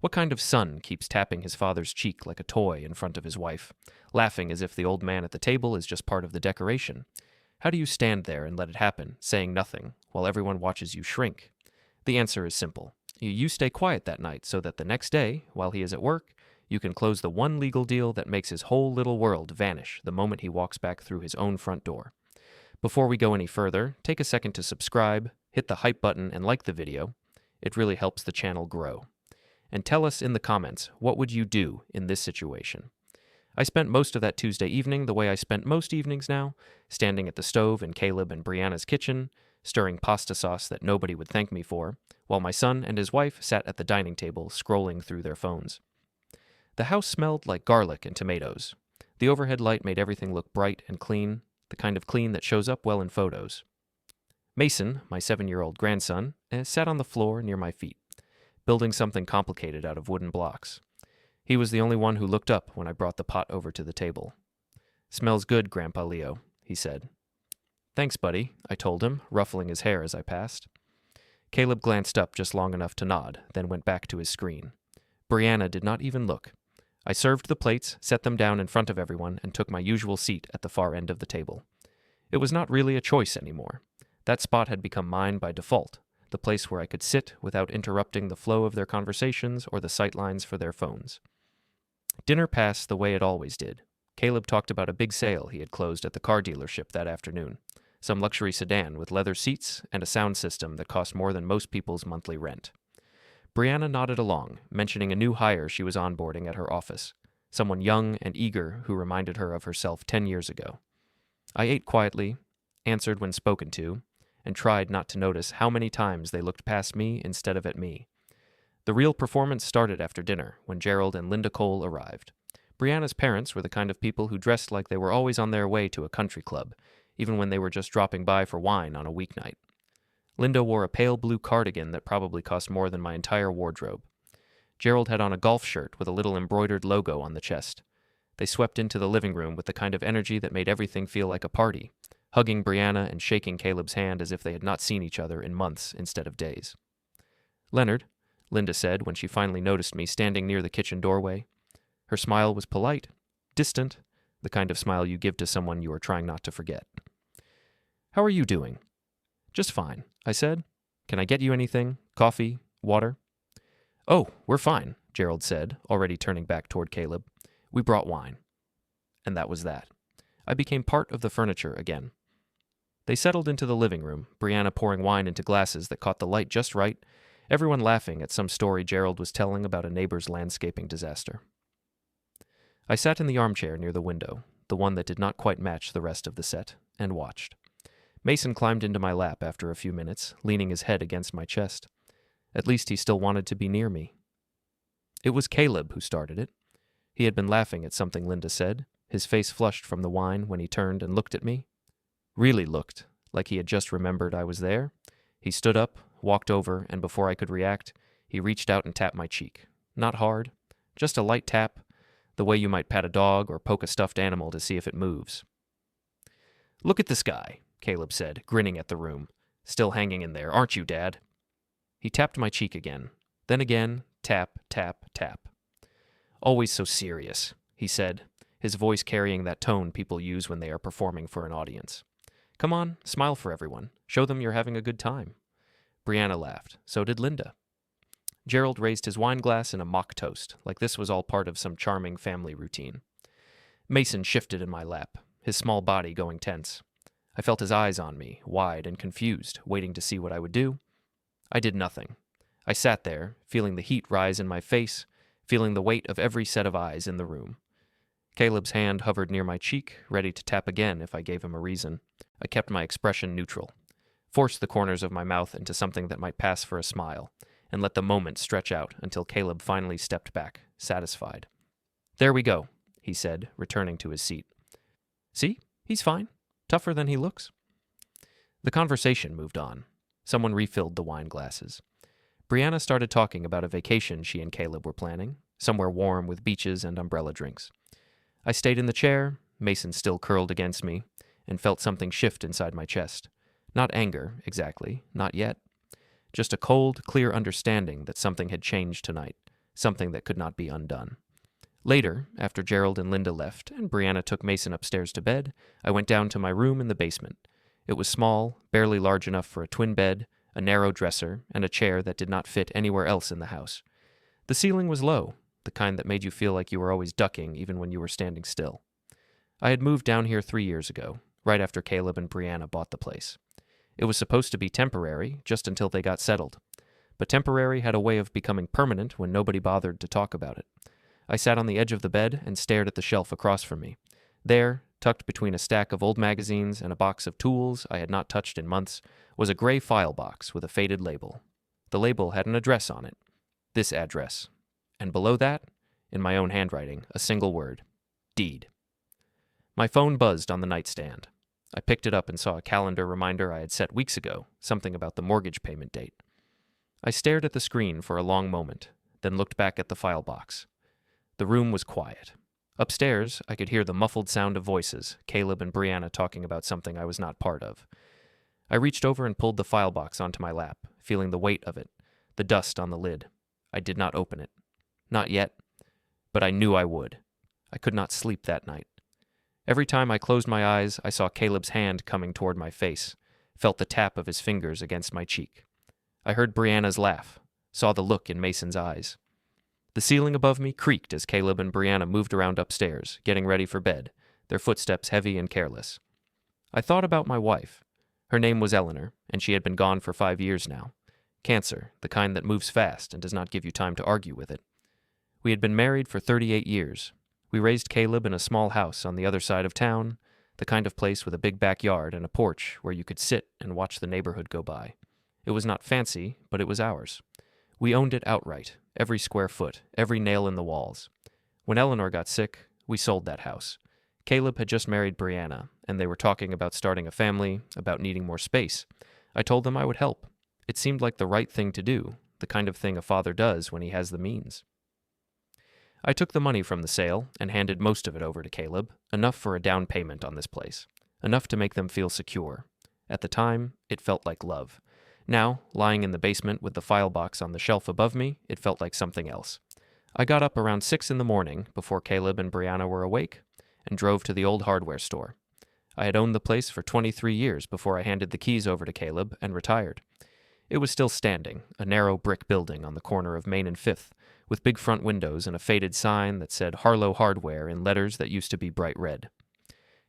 What kind of son keeps tapping his father's cheek like a toy in front of his wife, laughing as if the old man at the table is just part of the decoration? How do you stand there and let it happen, saying nothing, while everyone watches you shrink? The answer is simple. You stay quiet that night so that the next day, while he is at work, you can close the one legal deal that makes his whole little world vanish the moment he walks back through his own front door. Before we go any further, take a second to subscribe, hit the hype button, and like the video. It really helps the channel grow. And tell us in the comments, what would you do in this situation? I spent most of that Tuesday evening the way I spent most evenings now, standing at the stove in Caleb and Brianna's kitchen, stirring pasta sauce that nobody would thank me for, while my son and his wife sat at the dining table scrolling through their phones. The house smelled like garlic and tomatoes. The overhead light made everything look bright and clean, the kind of clean that shows up well in photos. Mason, my 7-year-old grandson, sat on the floor near my feet, building something complicated out of wooden blocks. He was the only one who looked up when I brought the pot over to the table. "Smells good, Grandpa Leo," he said. "Thanks, buddy," I told him, ruffling his hair as I passed. Caleb glanced up just long enough to nod, then went back to his screen. Brianna did not even look. I served the plates, set them down in front of everyone, and took my usual seat at the far end of the table. It was not really a choice anymore. That spot had become mine by default, the place where I could sit without interrupting the flow of their conversations or the sightlines for their phones. Dinner passed the way it always did. Caleb talked about a big sale he had closed at the car dealership that afternoon, some luxury sedan with leather seats and a sound system that cost more than most people's monthly rent. Brianna nodded along, mentioning a new hire she was onboarding at her office, someone young and eager who reminded her of herself 10 years ago. I ate quietly, answered when spoken to, and tried not to notice how many times they looked past me instead of at me. The real performance started after dinner, when Gerald and Linda Cole arrived. Brianna's parents were the kind of people who dressed like they were always on their way to a country club, even when they were just dropping by for wine on a weeknight. Linda wore a pale blue cardigan that probably cost more than my entire wardrobe. Gerald had on a golf shirt with a little embroidered logo on the chest. They swept into the living room with the kind of energy that made everything feel like a party, hugging Brianna and shaking Caleb's hand as if they had not seen each other in months instead of days. "Leonard," Linda said when she finally noticed me standing near the kitchen doorway. Her smile was polite, distant, the kind of smile you give to someone you are trying not to forget. "How are you doing?" "Just fine," I said. "Can I get you anything? Coffee? Water?" "Oh, we're fine," Gerald said, already turning back toward Caleb. "We brought wine." And that was that. I became part of the furniture again. They settled into the living room, Brianna pouring wine into glasses that caught the light just right, everyone laughing at some story Gerald was telling about a neighbor's landscaping disaster. I sat in the armchair near the window, the one that did not quite match the rest of the set, and watched. Mason climbed into my lap after a few minutes, leaning his head against my chest. At least he still wanted to be near me. It was Caleb who started it. He had been laughing at something Linda said, his face flushed from the wine when he turned and looked at me. Really looked, like he had just remembered I was there. He stood up, walked over, and before I could react, he reached out and tapped my cheek. Not hard, just a light tap, the way you might pat a dog or poke a stuffed animal to see if it moves. "Look at this guy," Caleb said, grinning at the room. "Still hanging in there, aren't you, Dad?" He tapped my cheek again. Then again, tap, tap, tap. "Always so serious," he said, his voice carrying that tone people use when they are performing for an audience. "Come on, smile for everyone. Show them you're having a good time." Brianna laughed. So did Linda. Gerald raised his wine glass in a mock toast, like this was all part of some charming family routine. Mason shifted in my lap, his small body going tense. I felt his eyes on me, wide and confused, waiting to see what I would do. I did nothing. I sat there, feeling the heat rise in my face, feeling the weight of every set of eyes in the room. Caleb's hand hovered near my cheek, ready to tap again if I gave him a reason. I kept my expression neutral, forced the corners of my mouth into something that might pass for a smile, and let the moment stretch out until Caleb finally stepped back, satisfied. "There we go," he said, returning to his seat. "See? He's fine. Tougher than he looks." The conversation moved on. Someone refilled the wine glasses. Brianna started talking about a vacation she and Caleb were planning, somewhere warm with beaches and umbrella drinks. I stayed in the chair, Mason still curled against me, and felt something shift inside my chest. Not anger, exactly, not yet. Just a cold, clear understanding that something had changed tonight, something that could not be undone. Later, after Gerald and Linda left and Brianna took Mason upstairs to bed, I went down to my room in the basement. It was small, barely large enough for a twin bed, a narrow dresser, and a chair that did not fit anywhere else in the house. The ceiling was low, the kind that made you feel like you were always ducking even when you were standing still. I had moved down here 3 years ago, right after Caleb and Brianna bought the place. It was supposed to be temporary, just until they got settled. But temporary had a way of becoming permanent when nobody bothered to talk about it. I sat on the edge of the bed and stared at the shelf across from me. There, tucked between a stack of old magazines and a box of tools I had not touched in months, was a gray file box with a faded label. The label had an address on it. This address. And below that, in my own handwriting, a single word. Deed. My phone buzzed on the nightstand. I picked it up and saw a calendar reminder I had set weeks ago, something about the mortgage payment date. I stared at the screen for a long moment, then looked back at the file box. The room was quiet. Upstairs, I could hear the muffled sound of voices, Caleb and Brianna talking about something I was not part of. I reached over and pulled the file box onto my lap, feeling the weight of it, the dust on the lid. I did not open it. Not yet, but I knew I would. I could not sleep that night. Every time I closed my eyes, I saw Caleb's hand coming toward my face, felt the tap of his fingers against my cheek. I heard Brianna's laugh, saw the look in Mason's eyes. The ceiling above me creaked as Caleb and Brianna moved around upstairs, getting ready for bed, their footsteps heavy and careless. I thought about my wife. Her name was Eleanor, and she had been gone for 5 years now. Cancer, the kind that moves fast and does not give you time to argue with it. We had been married for 38 years. We raised Caleb in a small house on the other side of town, the kind of place with a big backyard and a porch where you could sit and watch the neighborhood go by. It was not fancy, but it was ours. We owned it outright, every square foot, every nail in the walls. When Eleanor got sick, we sold that house. Caleb had just married Brianna, and they were talking about starting a family, about needing more space. I told them I would help. It seemed like the right thing to do, the kind of thing a father does when he has the means. I took the money from the sale and handed most of it over to Caleb, enough for a down payment on this place, enough to make them feel secure. At the time, it felt like love. Now, lying in the basement with the file box on the shelf above me, it felt like something else. I got up around 6 in the morning, before Caleb and Brianna were awake, and drove to the old hardware store. I had owned the place for 23 years before I handed the keys over to Caleb and retired. It was still standing, a narrow brick building on the corner of Main and 5th, with big front windows and a faded sign that said Harlow Hardware in letters that used to be bright red.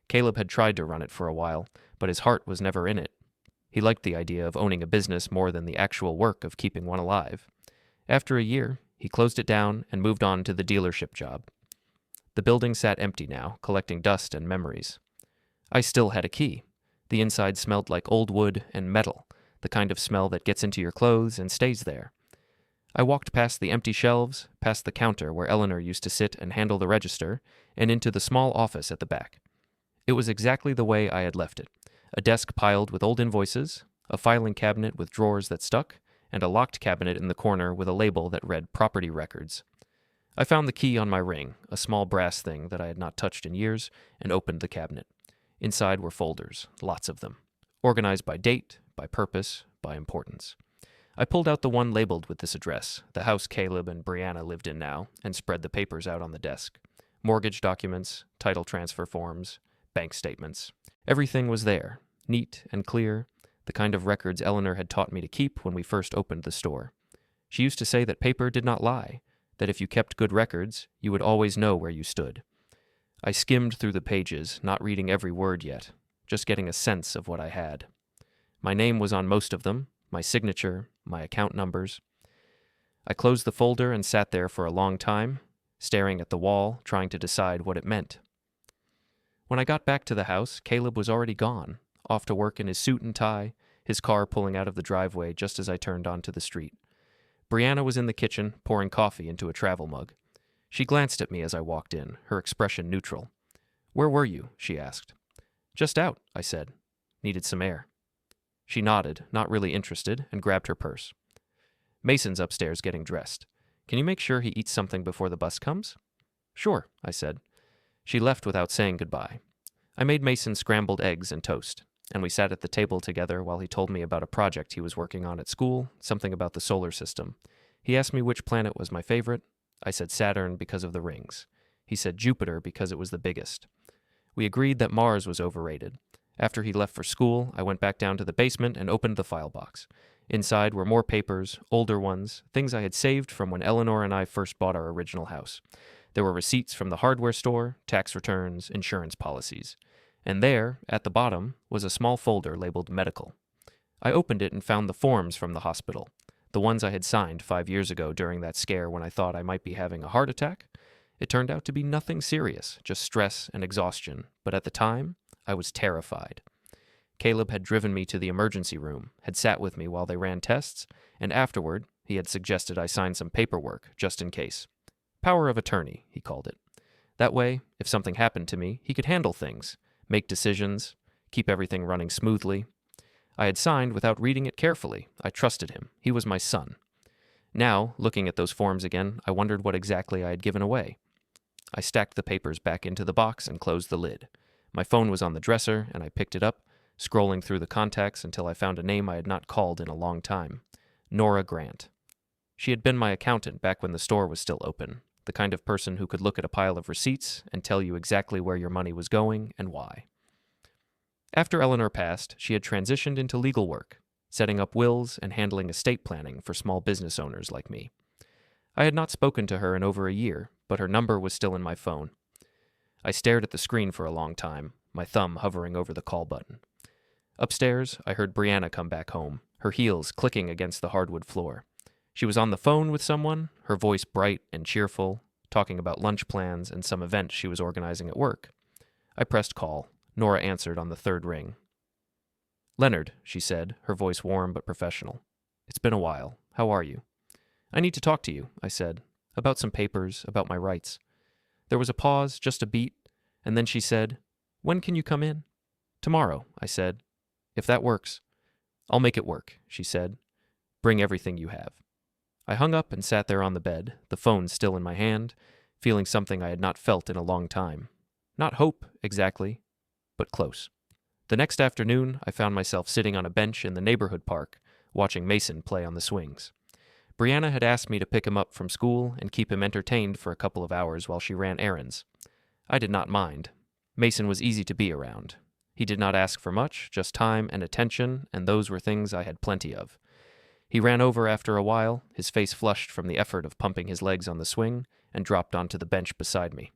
Caleb had tried to run it for a while, but his heart was never in it. He liked the idea of owning a business more than the actual work of keeping one alive. After a year, he closed it down and moved on to the dealership job. The building sat empty now, collecting dust and memories. I still had a key. The inside smelled like old wood and metal, the kind of smell that gets into your clothes and stays there. I walked past the empty shelves, past the counter where Eleanor used to sit and handle the register, and into the small office at the back. It was exactly the way I had left it. A desk piled with old invoices, a filing cabinet with drawers that stuck, and a locked cabinet in the corner with a label that read Property Records. I found the key on my ring, a small brass thing that I had not touched in years, and opened the cabinet. Inside were folders, lots of them, organized by date, by purpose, by importance. I pulled out the one labeled with this address, the house Caleb and Brianna lived in now, and spread the papers out on the desk. Mortgage documents, title transfer forms, bank statements. Everything was there, neat and clear, the kind of records Eleanor had taught me to keep when we first opened the store. She used to say that paper did not lie, that if you kept good records, you would always know where you stood. I skimmed through the pages, not reading every word yet, just getting a sense of what I had. My name was on most of them, my signature, my account numbers. I closed the folder and sat there for a long time, staring at the wall, trying to decide what it meant. When I got back to the house, Caleb was already gone, off to work in his suit and tie, his car pulling out of the driveway just as I turned onto the street. Brianna was in the kitchen, pouring coffee into a travel mug. She glanced at me as I walked in, her expression neutral. "Where were you?" she asked. "Just out," I said. "Needed some air." She nodded, not really interested, and grabbed her purse. "Mason's upstairs getting dressed. Can you make sure he eats something before the bus comes?" "Sure," I said. She left without saying goodbye. I made Mason scrambled eggs and toast, and we sat at the table together while he told me about a project he was working on at school, something about the solar system. He asked me which planet was my favorite. I said Saturn because of the rings. He said Jupiter because it was the biggest. We agreed that Mars was overrated. After he left for school, I went back down to the basement and opened the file box. Inside were more papers, older ones, things I had saved from when Eleanor and I first bought our original house. There were receipts from the hardware store, tax returns, insurance policies. And there, at the bottom, was a small folder labeled Medical. I opened it and found the forms from the hospital, the ones I had signed 5 years ago during that scare when I thought I might be having a heart attack. It turned out to be nothing serious, just stress and exhaustion, but at the time, I was terrified. Caleb had driven me to the emergency room, had sat with me while they ran tests, and afterward, he had suggested I sign some paperwork, just in case. Power of attorney, he called it. That way, if something happened to me, he could handle things, make decisions, keep everything running smoothly. I had signed without reading it carefully. I trusted him. He was my son. Now, looking at those forms again, I wondered what exactly I had given away. I stacked the papers back into the box and closed the lid. My phone was on the dresser, and I picked it up, scrolling through the contacts until I found a name I had not called in a long time. Nora Grant. She had been my accountant back when the store was still open, the kind of person who could look at a pile of receipts and tell you exactly where your money was going and why. After Eleanor passed, she had transitioned into legal work, setting up wills and handling estate planning for small business owners like me. I had not spoken to her in over a year, but her number was still in my phone. I stared at the screen for a long time, my thumb hovering over the call button. Upstairs, I heard Brianna come back home, her heels clicking against the hardwood floor. She was on the phone with someone, her voice bright and cheerful, talking about lunch plans and some event she was organizing at work. I pressed call. Nora answered on the third ring. "Leonard," she said, her voice warm but professional. "It's been a while. How are you?" "I need to talk to you," I said, "about some papers, about my rights." There was a pause, just a beat, and then she said, "When can you come in?" "Tomorrow," I said. "If that works." "I'll make it work," she said. "Bring everything you have." I hung up and sat there on the bed, the phone still in my hand, feeling something I had not felt in a long time. Not hope, exactly, but close. The next afternoon, I found myself sitting on a bench in the neighborhood park, watching Mason play on the swings. Brianna had asked me to pick him up from school and keep him entertained for a couple of hours while she ran errands. I did not mind. Mason was easy to be around. He did not ask for much, just time and attention, and those were things I had plenty of. He ran over after a while, his face flushed from the effort of pumping his legs on the swing, and dropped onto the bench beside me.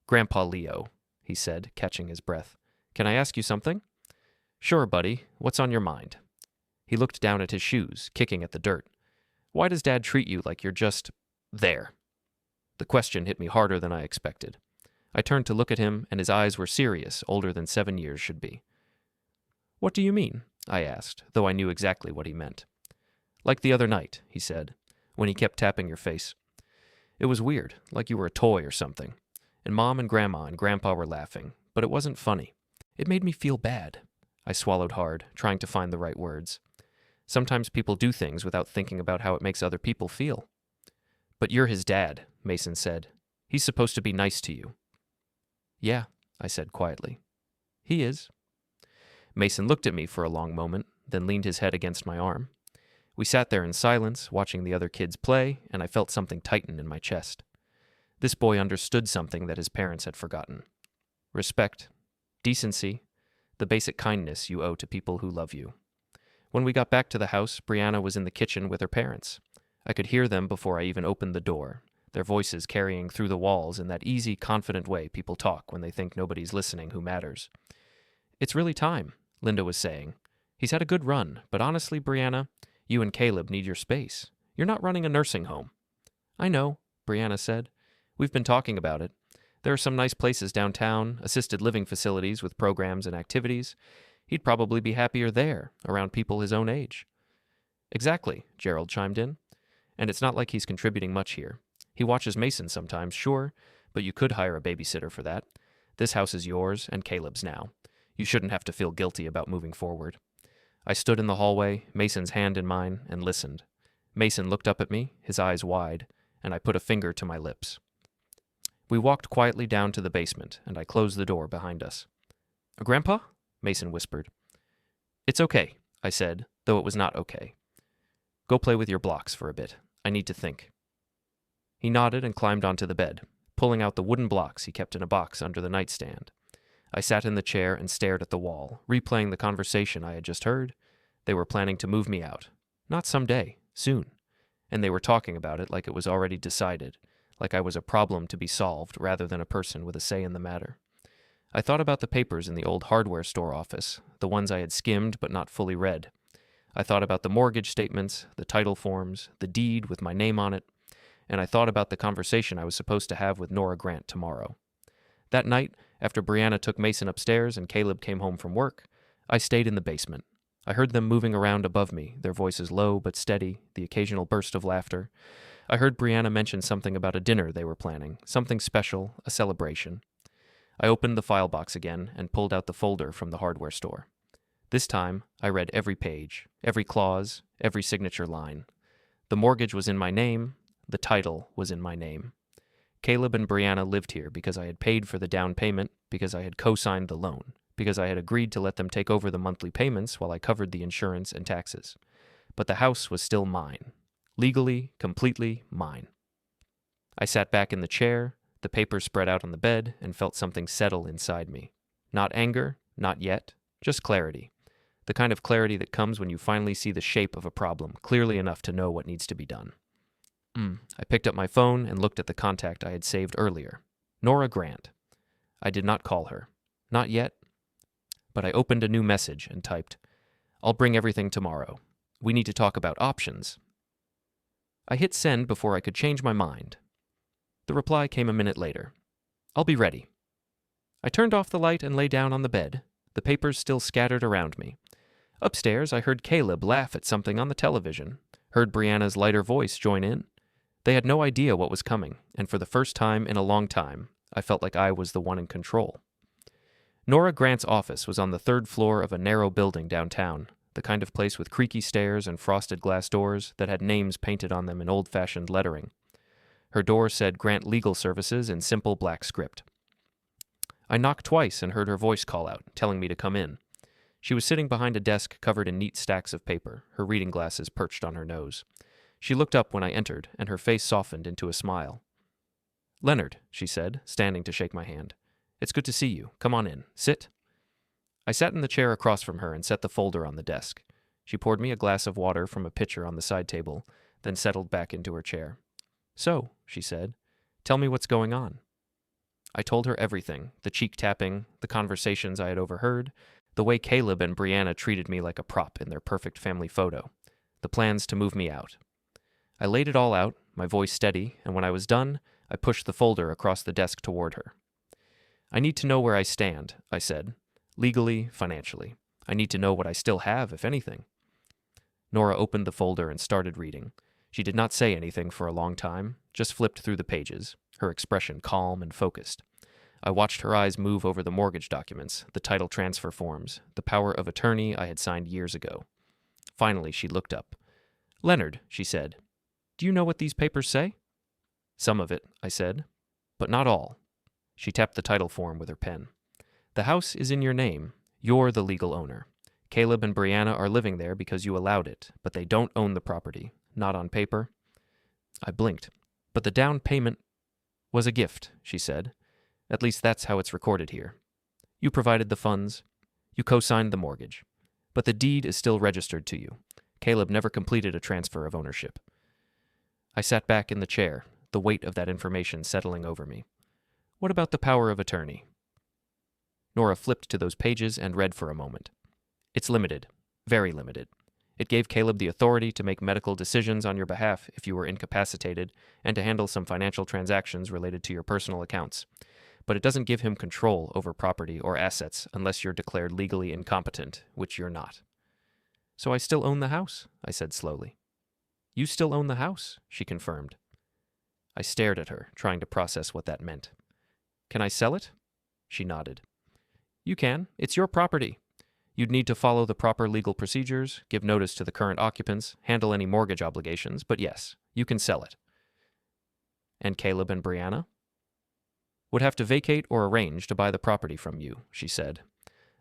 "Grandpa Leo," he said, catching his breath. "Can I ask you something?" "Sure, buddy. What's on your mind?" He looked down at his shoes, kicking at the dirt. "Why does Dad treat you like you're just there?" The question hit me harder than I expected. I turned to look at him, and his eyes were serious, older than 7 years should be. "What do you mean?" I asked, though I knew exactly what he meant. "Like the other night," he said, "when he kept tapping your face. It was weird, like you were a toy or something. And Mom and Grandma and Grandpa were laughing, but it wasn't funny. It made me feel bad." I swallowed hard, trying to find the right words. Sometimes people do things without thinking about how it makes other people feel. "But you're his dad," Mason said. "He's supposed to be nice to you." "Yeah," I said quietly. "He is." Mason looked at me for a long moment, then leaned his head against my arm. We sat there in silence, watching the other kids play, and I felt something tighten in my chest. This boy understood something that his parents had forgotten. Respect, decency, the basic kindness you owe to people who love you. When we got back to the house, Brianna was in the kitchen with her parents. I could hear them before I even opened the door, their voices carrying through the walls in that easy, confident way people talk when they think nobody's listening who matters. "It's really time," Linda was saying. "He's had a good run, but honestly, Brianna, you and Caleb need your space. You're not running a nursing home." "I know," Brianna said. "We've been talking about it. There are some nice places downtown, assisted living facilities with programs and activities. He'd probably be happier there, around people his own age." "Exactly," Gerald chimed in. "And it's not like he's contributing much here. He watches Mason sometimes, sure, but you could hire a babysitter for that. This house is yours and Caleb's now. You shouldn't have to feel guilty about moving forward." I stood in the hallway, Mason's hand in mine, and listened. Mason looked up at me, his eyes wide, and I put a finger to my lips. We walked quietly down to the basement, and I closed the door behind us. "Grandpa?" Mason whispered. "It's okay," I said, though it was not okay. "Go play with your blocks for a bit. I need to think." He nodded and climbed onto the bed, pulling out the wooden blocks he kept in a box under the nightstand. I sat in the chair and stared at the wall, replaying the conversation I had just heard. They were planning to move me out. Not someday, soon. And they were talking about it like it was already decided, like I was a problem to be solved rather than a person with a say in the matter. I thought about the papers in the old hardware store office, the ones I had skimmed but not fully read. I thought about the mortgage statements, the title forms, the deed with my name on it, and I thought about the conversation I was supposed to have with Nora Grant tomorrow. That night, after Brianna took Mason upstairs and Caleb came home from work, I stayed in the basement. I heard them moving around above me, their voices low but steady, the occasional burst of laughter. I heard Brianna mention something about a dinner they were planning, something special, a celebration. I opened the file box again and pulled out the folder from the hardware store. This time, I read every page, every clause, every signature line. The mortgage was in my name, the title was in my name. Caleb and Brianna lived here because I had paid for the down payment, because I had co-signed the loan, because I had agreed to let them take over the monthly payments while I covered the insurance and taxes. But the house was still mine. Legally, completely mine. I sat back in the chair, the papers spread out on the bed, and felt something settle inside me. Not anger, not yet, just clarity. The kind of clarity that comes when you finally see the shape of a problem clearly enough to know what needs to be done. I picked up my phone and looked at the contact I had saved earlier. Nora Grant. I did not call her. Not yet. But I opened a new message and typed, "I'll bring everything tomorrow. We need to talk about options." I hit send before I could change my mind. The reply came a minute later. "I'll be ready." I turned off the light and lay down on the bed, the papers still scattered around me. Upstairs, I heard Caleb laugh at something on the television, heard Brianna's lighter voice join in. They had no idea what was coming, and for the first time in a long time, I felt like I was the one in control. Nora Grant's office was on the third floor of a narrow building downtown, the kind of place with creaky stairs and frosted glass doors that had names painted on them in old-fashioned lettering. Her door said Grant Legal Services in simple black script. I knocked twice and heard her voice call out, telling me to come in. She was sitting behind a desk covered in neat stacks of paper, her reading glasses perched on her nose. She looked up when I entered, and her face softened into a smile. "Leonard," she said, standing to shake my hand. "It's good to see you. Come on in. Sit." I sat in the chair across from her and set the folder on the desk. She poured me a glass of water from a pitcher on the side table, then settled back into her chair. "So," she said, "tell me what's going on." I told her everything, the cheek-tapping, the conversations I had overheard, the way Caleb and Brianna treated me like a prop in their perfect family photo, the plans to move me out. I laid it all out, my voice steady, and when I was done, I pushed the folder across the desk toward her. "I need to know where I stand," I said. "Legally, financially. I need to know what I still have, if anything." Nora opened the folder and started reading. She did not say anything for a long time, just flipped through the pages, her expression calm and focused. I watched her eyes move over the mortgage documents, the title transfer forms, the power of attorney I had signed years ago. Finally, she looked up. "Leonard," she said, "do you know what these papers say?" "Some of it," I said, "but not all." She tapped the title form with her pen. "The house is in your name. You're the legal owner. Caleb and Brianna are living there because you allowed it, but they don't own the property. Not on paper." I blinked. "But the down payment was a gift," she said. "At least that's how it's recorded here. You provided the funds. You co-signed the mortgage. But the deed is still registered to you. Caleb never completed a transfer of ownership." I sat back in the chair, the weight of that information settling over me. "What about the power of attorney?" Nora flipped to those pages and read for a moment. "It's limited. Very limited. It gave Caleb the authority to make medical decisions on your behalf if you were incapacitated and to handle some financial transactions related to your personal accounts. But it doesn't give him control over property or assets unless you're declared legally incompetent, which you're not." "So I still own the house," I said slowly. "You still own the house," she confirmed. I stared at her, trying to process what that meant. "Can I sell it?" She nodded. "You can. It's your property. You'd need to follow the proper legal procedures, give notice to the current occupants, handle any mortgage obligations, but yes, you can sell it." "And Caleb and Brianna?" "Would have to vacate or arrange to buy the property from you," she said,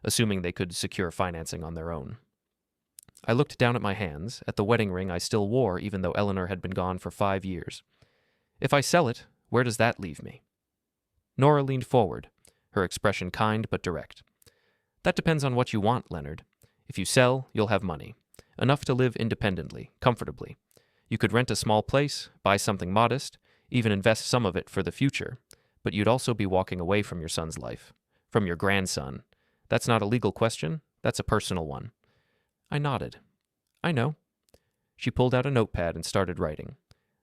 assuming they could secure financing on their own. I looked down at my hands, at the wedding ring I still wore even though Eleanor had been gone for 5 years. If I sell it, where does that leave me? Nora leaned forward, her expression kind but direct. That depends on what you want, Leonard. If you sell, you'll have money. Enough to live independently, comfortably. You could rent a small place, buy something modest, even invest some of it for the future, but you'd also be walking away from your son's life, from your grandson. That's not a legal question, that's a personal one. I nodded. I know. She pulled out a notepad and started writing.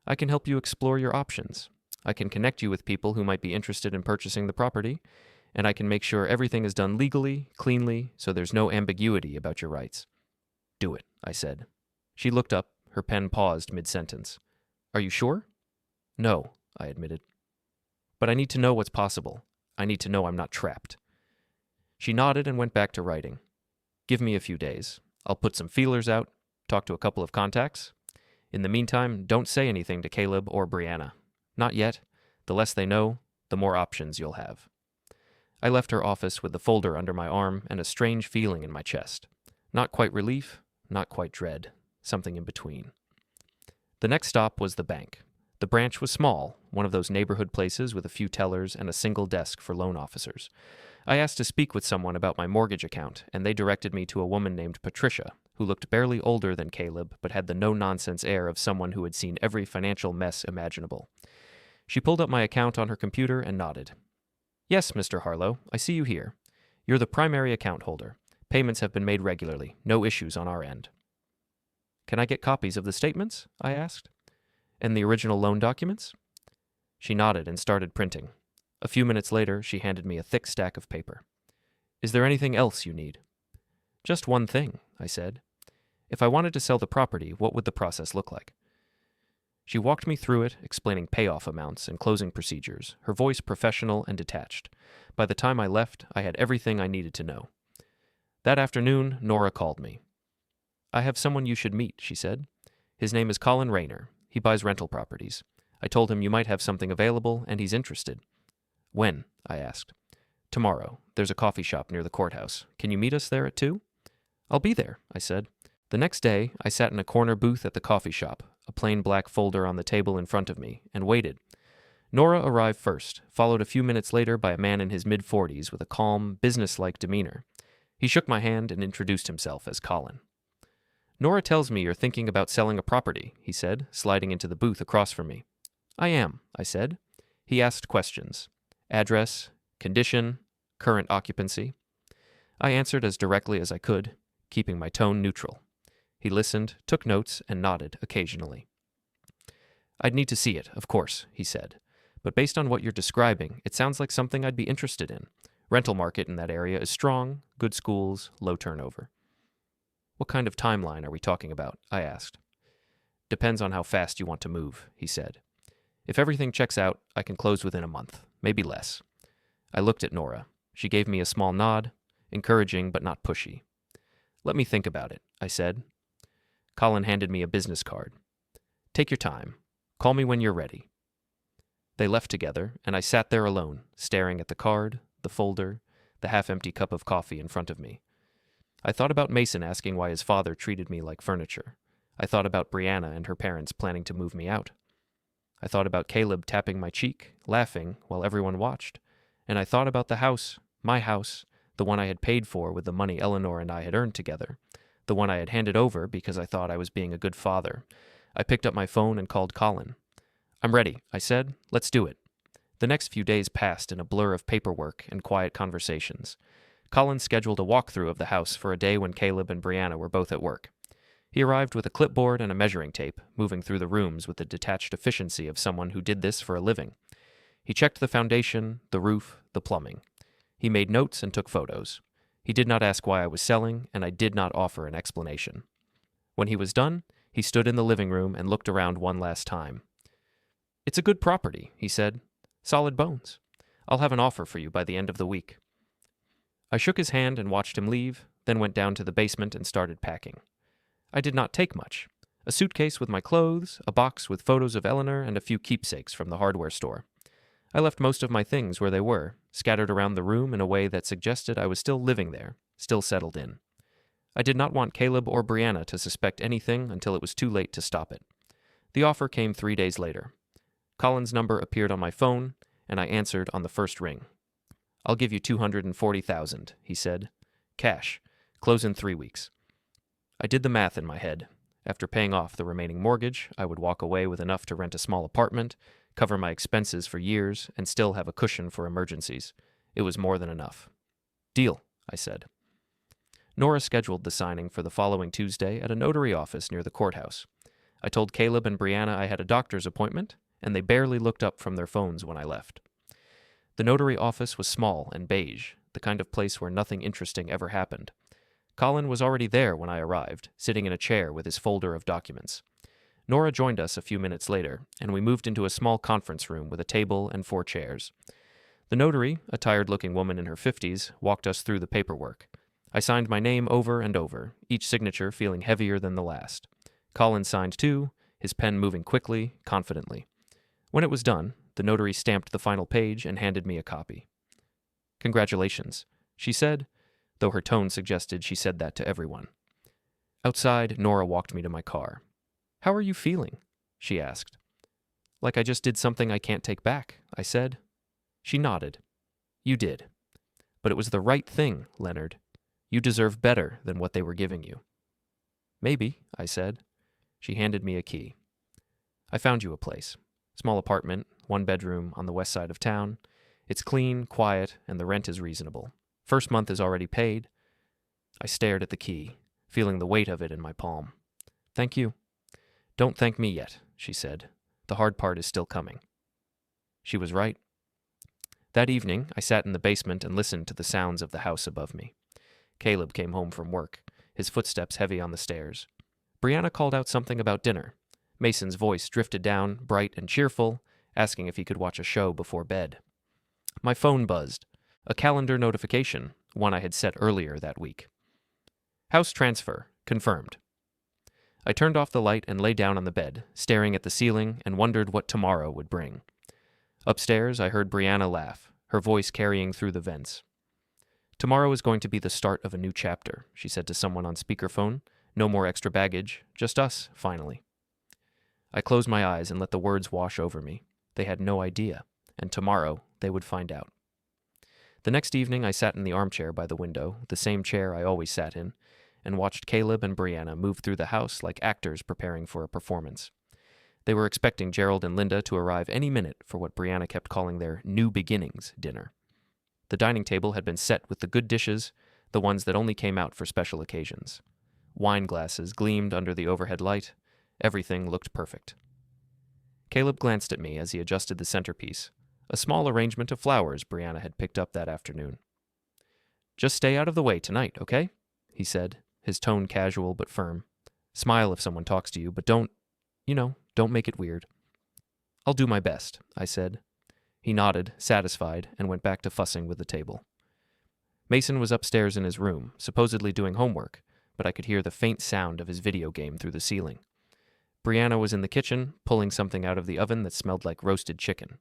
I can help you explore your options. I can connect you with people who might be interested in purchasing the property, and I can make sure everything is done legally, cleanly, so there's no ambiguity about your rights. Do it, I said. She looked up, her pen paused mid-sentence. Are you sure? No, I admitted. But I need to know what's possible. I need to know I'm not trapped. She nodded and went back to writing. Give me a few days. I'll put some feelers out, talk to a couple of contacts. In the meantime, don't say anything to Caleb or Brianna. Not yet. The less they know, the more options you'll have. I left her office with the folder under my arm and a strange feeling in my chest. Not quite relief, not quite dread. Something in between. The next stop was the bank. The branch was small, one of those neighborhood places with a few tellers and a single desk for loan officers. I asked to speak with someone about my mortgage account, and they directed me to a woman named Patricia, who looked barely older than Caleb, but had the no-nonsense air of someone who had seen every financial mess imaginable. She pulled up my account on her computer and nodded. Yes, Mr. Harlow, I see you here. You're the primary account holder. Payments have been made regularly. No issues on our end. Can I get copies of the statements? I asked. And the original loan documents? She nodded and started printing. A few minutes later, she handed me a thick stack of paper. Is there anything else you need? Just one thing, I said. If I wanted to sell the property, what would the process look like? She walked me through it, explaining payoff amounts and closing procedures, her voice professional and detached. By the time I left, I had everything I needed to know. That afternoon, Nora called me. I have someone you should meet, she said. His name is Colin Rayner. He buys rental properties. I told him you might have something available, and he's interested. When? I asked. Tomorrow. There's a coffee shop near the courthouse. Can you meet us there at 2? I'll be there, I said. The next day, I sat in a corner booth at the coffee shop, a plain black folder on the table in front of me, and waited. Nora arrived first, followed a few minutes later by a man in his mid-40s with a calm, businesslike demeanor. He shook my hand and introduced himself as Colin. Nora tells me you're thinking about selling a property, he said, sliding into the booth across from me. I am, I said. He asked questions. Address, condition, current occupancy. I answered as directly as I could, keeping my tone neutral. He listened, took notes, and nodded occasionally. I'd need to see it, of course, he said. But based on what you're describing, it sounds like something I'd be interested in. Rental market in that area is strong, good schools, low turnover. What kind of timeline are we talking about? I asked. Depends on how fast you want to move, he said. If everything checks out, I can close within a month, maybe less. I looked at Nora. She gave me a small nod, encouraging but not pushy. Let me think about it, I said. Colin handed me a business card. Take your time. Call me when you're ready. They left together, and I sat there alone, staring at the card, the folder, the half-empty cup of coffee in front of me. I thought about Mason asking why his father treated me like furniture. I thought about Brianna and her parents planning to move me out. I thought about Caleb tapping my cheek, laughing, while everyone watched. And I thought about the house, my house, the one I had paid for with the money Eleanor and I had earned together, the one I had handed over because I thought I was being a good father. I picked up my phone and called Colin. I'm ready, I said. Let's do it. The next few days passed in a blur of paperwork and quiet conversations. Colin scheduled a walkthrough of the house for a day when Caleb and Brianna were both at work. He arrived with a clipboard and a measuring tape, moving through the rooms with the detached efficiency of someone who did this for a living. He checked the foundation, the roof, the plumbing. He made notes and took photos. He did not ask why I was selling, and I did not offer an explanation. When he was done, he stood in the living room and looked around one last time. It's a good property, he said. Solid bones. I'll have an offer for you by the end of the week. I shook his hand and watched him leave, then went down to the basement and started packing. I did not take much. A suitcase with my clothes, a box with photos of Eleanor, and a few keepsakes from the hardware store. I left most of my things where they were, scattered around the room in a way that suggested I was still living there, still settled in. I did not want Caleb or Brianna to suspect anything until it was too late to stop it. The offer came 3 days later. Colin's number appeared on my phone, and I answered on the first ring. "I'll give you $240,000, he said. "Cash. Close in 3 weeks." I did the math in my head. After paying off the remaining mortgage, I would walk away with enough to rent a small apartment, cover my expenses for years, and still have a cushion for emergencies. It was more than enough. "Deal," I said. Nora scheduled the signing for the following Tuesday at a notary office near the courthouse. I told Caleb and Brianna I had a doctor's appointment, and they barely looked up from their phones when I left. The notary office was small and beige, the kind of place where nothing interesting ever happened. Colin was already there when I arrived, sitting in a chair with his folder of documents. Nora joined us a few minutes later, and we moved into a small conference room with a table and 4 chairs. The notary, a tired-looking woman in her 50s, walked us through the paperwork. I signed my name over and over, each signature feeling heavier than the last. Colin signed too, his pen moving quickly, confidently. When it was done, the notary stamped the final page and handed me a copy. "Congratulations," she said, though her tone suggested she said that to everyone. Outside, Nora walked me to my car. "How are you feeling?" she asked. "Like I just did something I can't take back," I said. She nodded. "You did. But it was the right thing, Leonard. You deserve better than what they were giving you." "Maybe," I said. She handed me a key. "I found you a place. Small apartment, 1 bedroom on the west side of town. It's clean, quiet, and the rent is reasonable. First month is already paid." I stared at the key, feeling the weight of it in my palm. "Thank you." "Don't thank me yet," she said. "The hard part is still coming." She was right. That evening, I sat in the basement and listened to the sounds of the house above me. Caleb came home from work, his footsteps heavy on the stairs. Brianna called out something about dinner. Mason's voice drifted down, bright and cheerful, asking if he could watch a show before bed. My phone buzzed. A calendar notification, one I had set earlier that week. "House transfer, confirmed." I turned off the light and lay down on the bed, staring at the ceiling and wondered what tomorrow would bring. Upstairs, I heard Brianna laugh, her voice carrying through the vents. "Tomorrow is going to be the start of a new chapter," she said to someone on speakerphone. "No more extra baggage, just us, finally." I closed my eyes and let the words wash over me. They had no idea, and tomorrow they would find out. The next evening I sat in the armchair by the window, the same chair I always sat in, and watched Caleb and Brianna move through the house like actors preparing for a performance. They were expecting Gerald and Linda to arrive any minute for what Brianna kept calling their New Beginnings dinner. The dining table had been set with the good dishes, the ones that only came out for special occasions. Wine glasses gleamed under the overhead light. Everything looked perfect. Caleb glanced at me as he adjusted the centerpiece, a small arrangement of flowers Brianna had picked up that afternoon. "Just stay out of the way tonight, okay?" he said, his tone casual but firm. "Smile if someone talks to you, but don't make it weird." "I'll do my best," I said. He nodded, satisfied, and went back to fussing with the table. Mason was upstairs in his room, supposedly doing homework, but I could hear the faint sound of his video game through the ceiling. Brianna was in the kitchen, pulling something out of the oven that smelled like roasted chicken.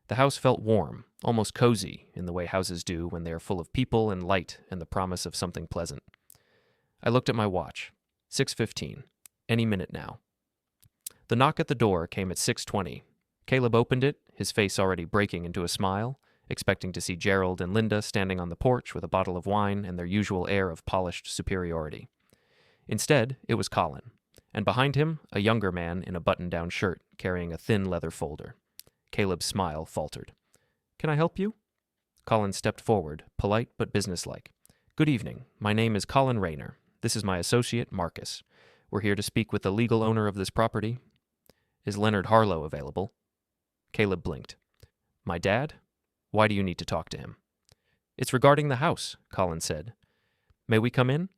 The house felt warm, almost cozy, in the way houses do when they are full of people and light and the promise of something pleasant. I looked at my watch. 6:15. Any minute now. The knock at the door came at 6:20. Caleb opened it, his face already breaking into a smile, expecting to see Gerald and Linda standing on the porch with a bottle of wine and their usual air of polished superiority. Instead, it was Colin, and behind him, a younger man in a button-down shirt carrying a thin leather folder. Caleb's smile faltered. "Can I help you?" Colin stepped forward, polite but businesslike. "Good evening. My name is Colin Rayner. This is my associate, Marcus. We're here to speak with the legal owner of this property. Is Leonard Harlow available?" Caleb blinked. "My dad? Why do you need to talk to him?" "It's regarding the house," Colin said. "May we come in?"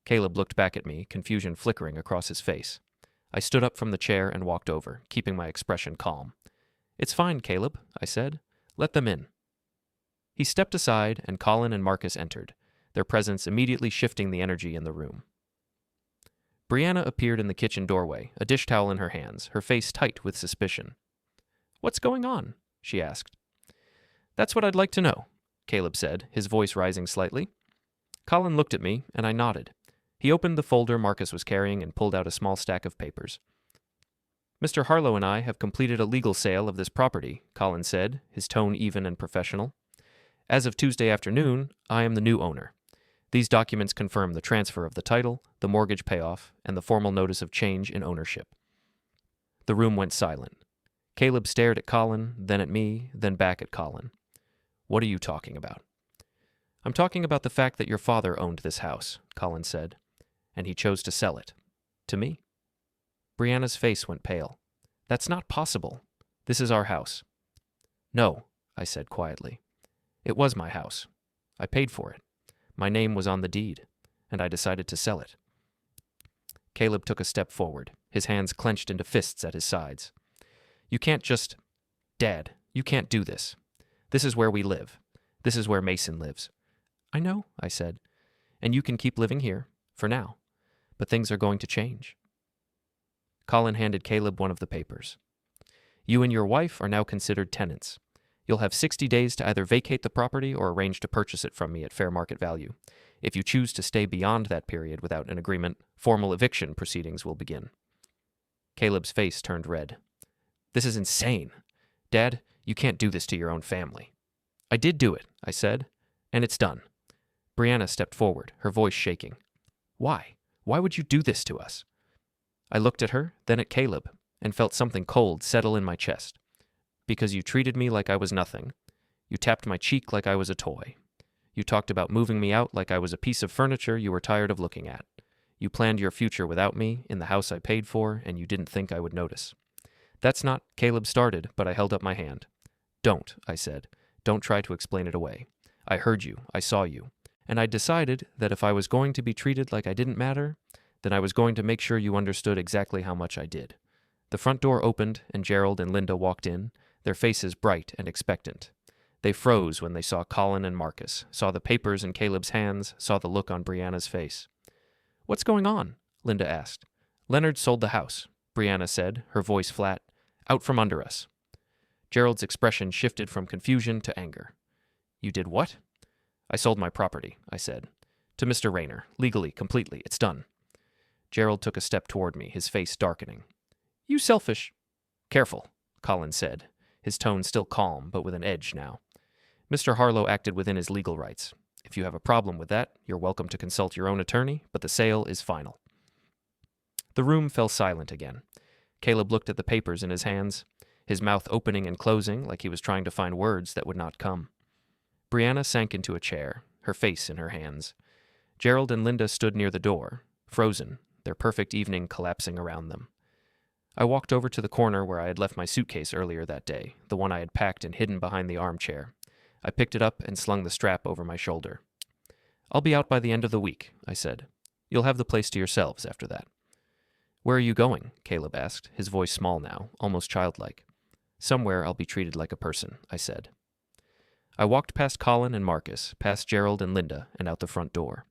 Caleb looked back at me, confusion flickering across his face. I stood up from the chair and walked over, keeping my expression calm. "It's fine, Caleb," I said. "Let them in." He stepped aside, and Colin and Marcus entered, their presence immediately shifting the energy in the room. Brianna appeared in the kitchen doorway, a dish towel in her hands, her face tight with suspicion. "What's going on?" she asked. "That's what I'd like to know," Caleb said, his voice rising slightly. Colin looked at me, and I nodded. He opened the folder Marcus was carrying and pulled out a small stack of papers. Mr. Harlow and I have completed a legal sale of this property, Colin said, his tone even and professional. As of Tuesday afternoon, I am the new owner. These documents confirm the transfer of the title, the mortgage payoff, and the formal notice of change in ownership. The room went silent. Caleb stared at Colin, then at me, then back at Colin. What are you talking about? I'm talking about the fact that your father owned this house, Colin said, and he chose to sell it. To me. Brianna's face went pale. That's not possible. This is our house. No, I said quietly. It was my house. I paid for it. My name was on the deed, and I decided to sell it. Caleb took a step forward, his hands clenched into fists at his sides. You can't just... Dad, you can't do this. This is where we live. This is where Mason lives. I know, I said. And you can keep living here, for now. But things are going to change. Colin handed Caleb one of the papers. You and your wife are now considered tenants. You'll have 60 days to either vacate the property or arrange to purchase it from me at fair market value. If you choose to stay beyond that period without an agreement, formal eviction proceedings will begin. Caleb's face turned red. This is insane. Dad, you can't do this to your own family. I did do it, I said, and it's done. Brianna stepped forward, her voice shaking. Why? Why would you do this to us? I looked at her, then at Caleb, and felt something cold settle in my chest. Because you treated me like I was nothing. You tapped my cheek like I was a toy. You talked about moving me out like I was a piece of furniture you were tired of looking at. You planned your future without me, in the house I paid for, and you didn't think I would notice. That's not, Caleb started, but I held up my hand. Don't, I said. Don't try to explain it away. I heard you, I saw you, and I decided that if I was going to be treated like I didn't matter, then I was going to make sure you understood exactly how much I did. The front door opened, and Gerald and Linda walked in, their faces bright and expectant. They froze when they saw Colin and Marcus, saw the papers in Caleb's hands, saw the look on Brianna's face. What's going on? Linda asked. Leonard sold the house, Brianna said, her voice flat. Out from under us. Gerald's expression shifted from confusion to anger. You did what? I sold my property, I said. To Mr. Rayner, legally, completely, it's done. Gerald took a step toward me, his face darkening. You selfish. Careful, Colin said, his tone still calm, but with an edge now. Mr. Harlow acted within his legal rights. If you have a problem with that, you're welcome to consult your own attorney, but the sale is final. The room fell silent again. Caleb looked at the papers in his hands, his mouth opening and closing like he was trying to find words that would not come. Brianna sank into a chair, her face in her hands. Gerald and Linda stood near the door, frozen, their perfect evening collapsing around them. I walked over to the corner where I had left my suitcase earlier that day, the one I had packed and hidden behind the armchair. I picked it up and slung the strap over my shoulder. I'll be out by the end of the week, I said. You'll have the place to yourselves after that. Where are you going? Caleb asked, his voice small now, almost childlike. Somewhere I'll be treated like a person, I said. I walked past Colin and Marcus, past Gerald and Linda, and out the front door.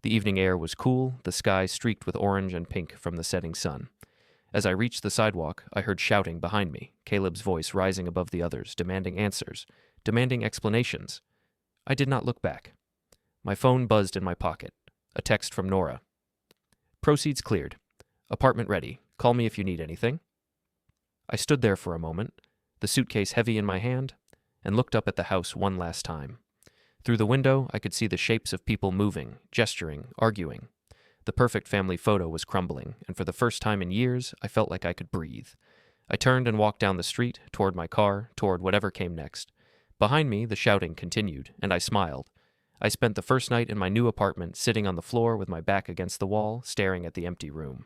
The evening air was cool, the sky streaked with orange and pink from the setting sun. As I reached the sidewalk, I heard shouting behind me, Caleb's voice rising above the others, demanding answers, demanding explanations. I did not look back. My phone buzzed in my pocket. A text from Nora. Proceeds cleared. Apartment ready. Call me if you need anything. I stood there for a moment, the suitcase heavy in my hand, and looked up at the house one last time. Through the window, I could see the shapes of people moving, gesturing, arguing. The perfect family photo was crumbling, and for the first time in years, I felt like I could breathe. I turned and walked down the street, toward my car, toward whatever came next. Behind me, the shouting continued, and I smiled. I spent the first night in my new apartment sitting on the floor with my back against the wall, staring at the empty room.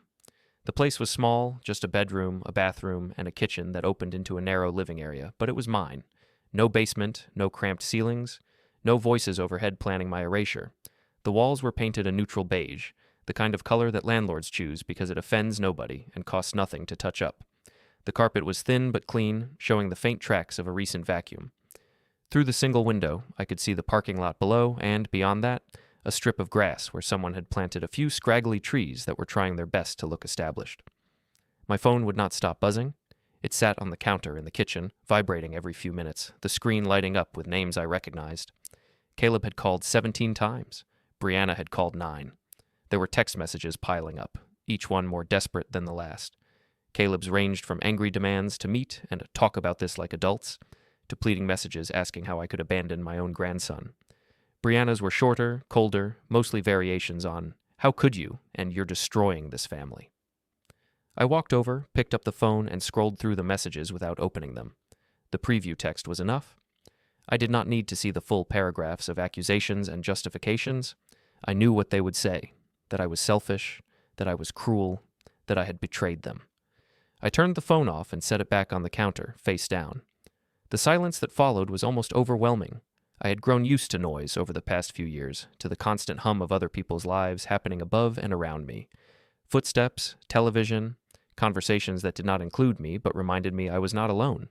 The place was small, just a bedroom, a bathroom, and a kitchen that opened into a narrow living area, but it was mine. No basement, no cramped ceilings, no voices overhead planning my erasure. The walls were painted a neutral beige, the kind of color that landlords choose because it offends nobody and costs nothing to touch up. The carpet was thin but clean, showing the faint tracks of a recent vacuum. Through the single window, I could see the parking lot below and, beyond that, a strip of grass where someone had planted a few scraggly trees that were trying their best to look established. My phone would not stop buzzing. It sat on the counter in the kitchen, vibrating every few minutes, the screen lighting up with names I recognized. Caleb had called 17 times. Brianna had called 9. There were text messages piling up, each one more desperate than the last. Caleb's ranged from angry demands to meet and talk about this like adults, to pleading messages asking how I could abandon my own grandson. Brianna's were shorter, colder, mostly variations on, "How could you?" and "You're destroying this family." I walked over, picked up the phone, and scrolled through the messages without opening them. The preview text was enough. I did not need to see the full paragraphs of accusations and justifications. I knew what they would say, that I was selfish, that I was cruel, that I had betrayed them. I turned the phone off and set it back on the counter, face down. The silence that followed was almost overwhelming. I had grown used to noise over the past few years, to the constant hum of other people's lives happening above and around me. Footsteps, television, conversations that did not include me but reminded me I was not alone.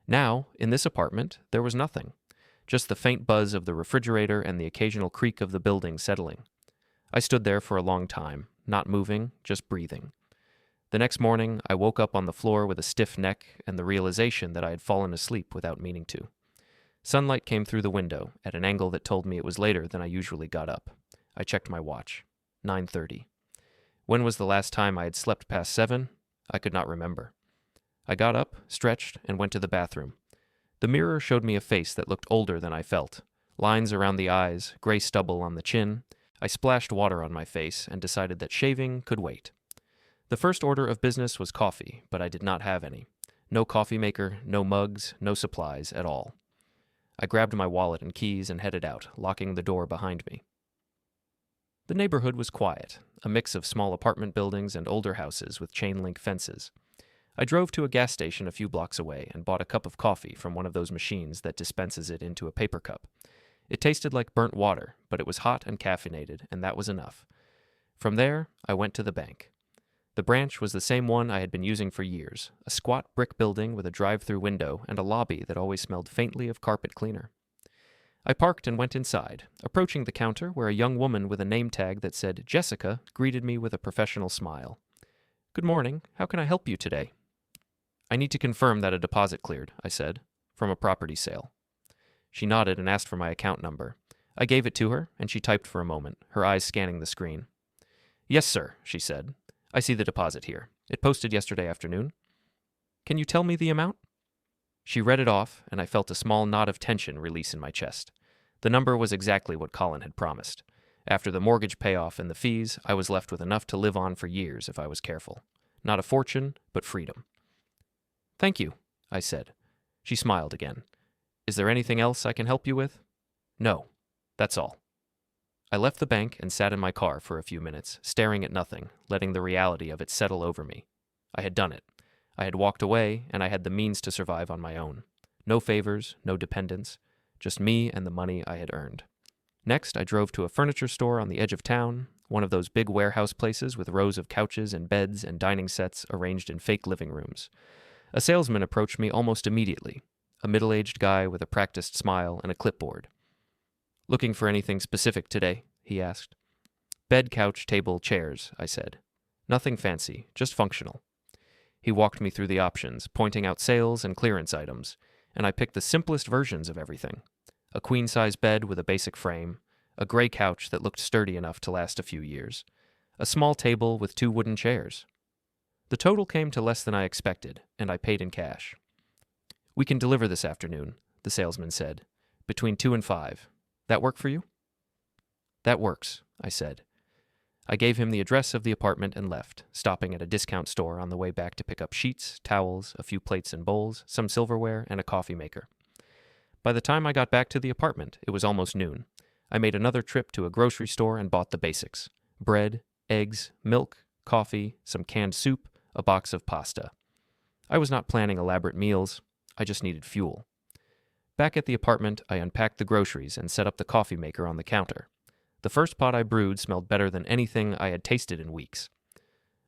Now, in this apartment, there was nothing. Just the faint buzz of the refrigerator and the occasional creak of the building settling. I stood there for a long time, not moving, just breathing. The next morning, I woke up on the floor with a stiff neck and the realization that I had fallen asleep without meaning to. Sunlight came through the window at an angle that told me it was later than I usually got up. I checked my watch. 9:30. When was the last time I had slept past 7? I could not remember. I got up, stretched, and went to the bathroom. The mirror showed me a face that looked older than I felt. Lines around the eyes, gray stubble on the chin. I splashed water on my face and decided that shaving could wait. The first order of business was coffee, but I did not have any. No coffee maker, no mugs, no supplies at all. I grabbed my wallet and keys and headed out, locking the door behind me. The neighborhood was quiet, a mix of small apartment buildings and older houses with chain-link fences. I drove to a gas station a few blocks away and bought a cup of coffee from one of those machines that dispenses it into a paper cup. It tasted like burnt water, but it was hot and caffeinated, and that was enough. From there, I went to the bank. The branch was the same one I had been using for years, a squat brick building with a drive-through window and a lobby that always smelled faintly of carpet cleaner. I parked and went inside, approaching the counter where a young woman with a name tag that said Jessica greeted me with a professional smile. "Good morning. How can I help you today?" "I need to confirm that a deposit cleared," I said, "from a property sale." She nodded and asked for my account number. I gave it to her, and she typed for a moment, her eyes scanning the screen. "Yes, sir," she said. "I see the deposit here. It posted yesterday afternoon." "Can you tell me the amount?" She read it off, and I felt a small knot of tension release in my chest. The number was exactly what Colin had promised. After the mortgage payoff and the fees, I was left with enough to live on for years if I was careful. Not a fortune, but freedom. "Thank you," I said. She smiled again. "Is there anything else I can help you with?" "No, that's all." I left the bank and sat in my car for a few minutes, staring at nothing, letting the reality of it settle over me. I had done it. I had walked away, and I had the means to survive on my own. No favors, no dependents, just me and the money I had earned. Next, I drove to a furniture store on the edge of town, one of those big warehouse places with rows of couches and beds and dining sets arranged in fake living rooms. A salesman approached me almost immediately, a middle-aged guy with a practiced smile and a clipboard. "Looking for anything specific today?" he asked. "Bed, couch, table, chairs," I said. "Nothing fancy, just functional." He walked me through the options, pointing out sales and clearance items, and I picked the simplest versions of everything. A queen-size bed with a basic frame, a gray couch that looked sturdy enough to last a few years, a small table with 2 wooden chairs. The total came to less than I expected, and I paid in cash. "We can deliver this afternoon," the salesman said, "between 2 and 5. That work for you?" "That works," I said. I gave him the address of the apartment and left, stopping at a discount store on the way back to pick up sheets, towels, a few plates and bowls, some silverware, and a coffee maker. By the time I got back to the apartment, it was almost noon. I made another trip to a grocery store and bought the basics: bread, eggs, milk, coffee, some canned soup, a box of pasta. I was not planning elaborate meals. I just needed fuel. Back at the apartment, I unpacked the groceries and set up the coffee maker on the counter. The first pot I brewed smelled better than anything I had tasted in weeks.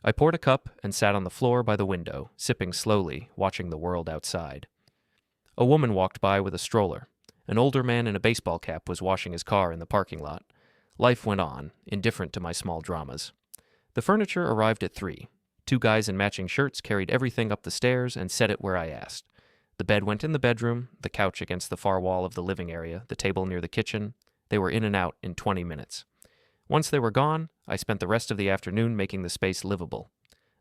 I poured a cup and sat on the floor by the window, sipping slowly, watching the world outside. A woman walked by with a stroller. An older man in a baseball cap was washing his car in the parking lot. Life went on, indifferent to my small dramas. The furniture arrived at 3. 2 guys in matching shirts carried everything up the stairs and set it where I asked. The bed went in the bedroom, the couch against the far wall of the living area, the table near the kitchen. They were in and out in 20 minutes. Once they were gone, I spent the rest of the afternoon making the space livable.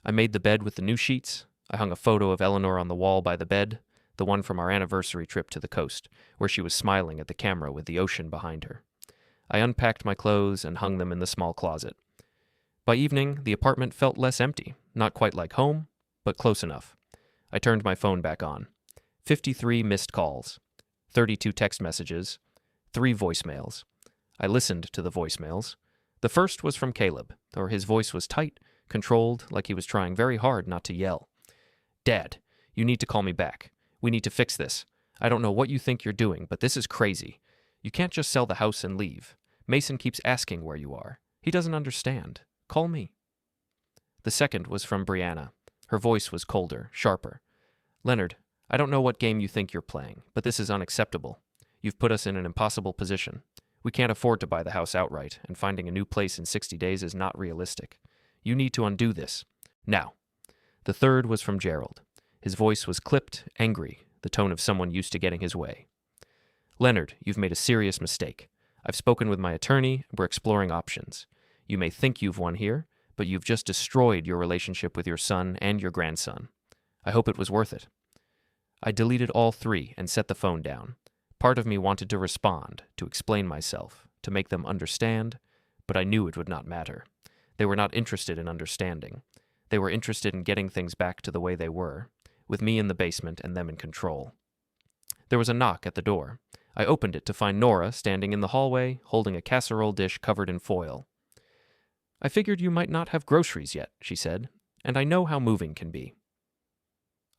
I made the bed with the new sheets. I hung a photo of Eleanor on the wall by the bed, the one from our anniversary trip to the coast, where she was smiling at the camera with the ocean behind her. I unpacked my clothes and hung them in the small closet. By evening, the apartment felt less empty, not quite like home, but close enough. I turned my phone back on. 53 missed calls, 32 text messages, 3 voicemails. I listened to the voicemails. The first was from Caleb, or his voice was tight, controlled, like he was trying very hard not to yell. "Dad, you need to call me back. We need to fix this. I don't know what you think you're doing, but this is crazy. You can't just sell the house and leave. Mason keeps asking where you are. He doesn't understand. Call me." The second was from Brianna. Her voice was colder, sharper. "Leonard, I don't know what game you think you're playing, but this is unacceptable. You've put us in an impossible position. We can't afford to buy the house outright, and finding a new place in 60 days is not realistic. You need to undo this. Now." The third was from Gerald. His voice was clipped, angry, the tone of someone used to getting his way. "Leonard, you've made a serious mistake. I've spoken with my attorney, and we're exploring options. You may think you've won here, but you've just destroyed your relationship with your son and your grandson. I hope it was worth it." I deleted all 3 and set the phone down. Part of me wanted to respond, to explain myself, to make them understand, but I knew it would not matter. They were not interested in understanding. They were interested in getting things back to the way they were, with me in the basement and them in control. There was a knock at the door. I opened it to find Nora standing in the hallway, holding a casserole dish covered in foil. "I figured you might not have groceries yet," she said, "and I know how moving can be."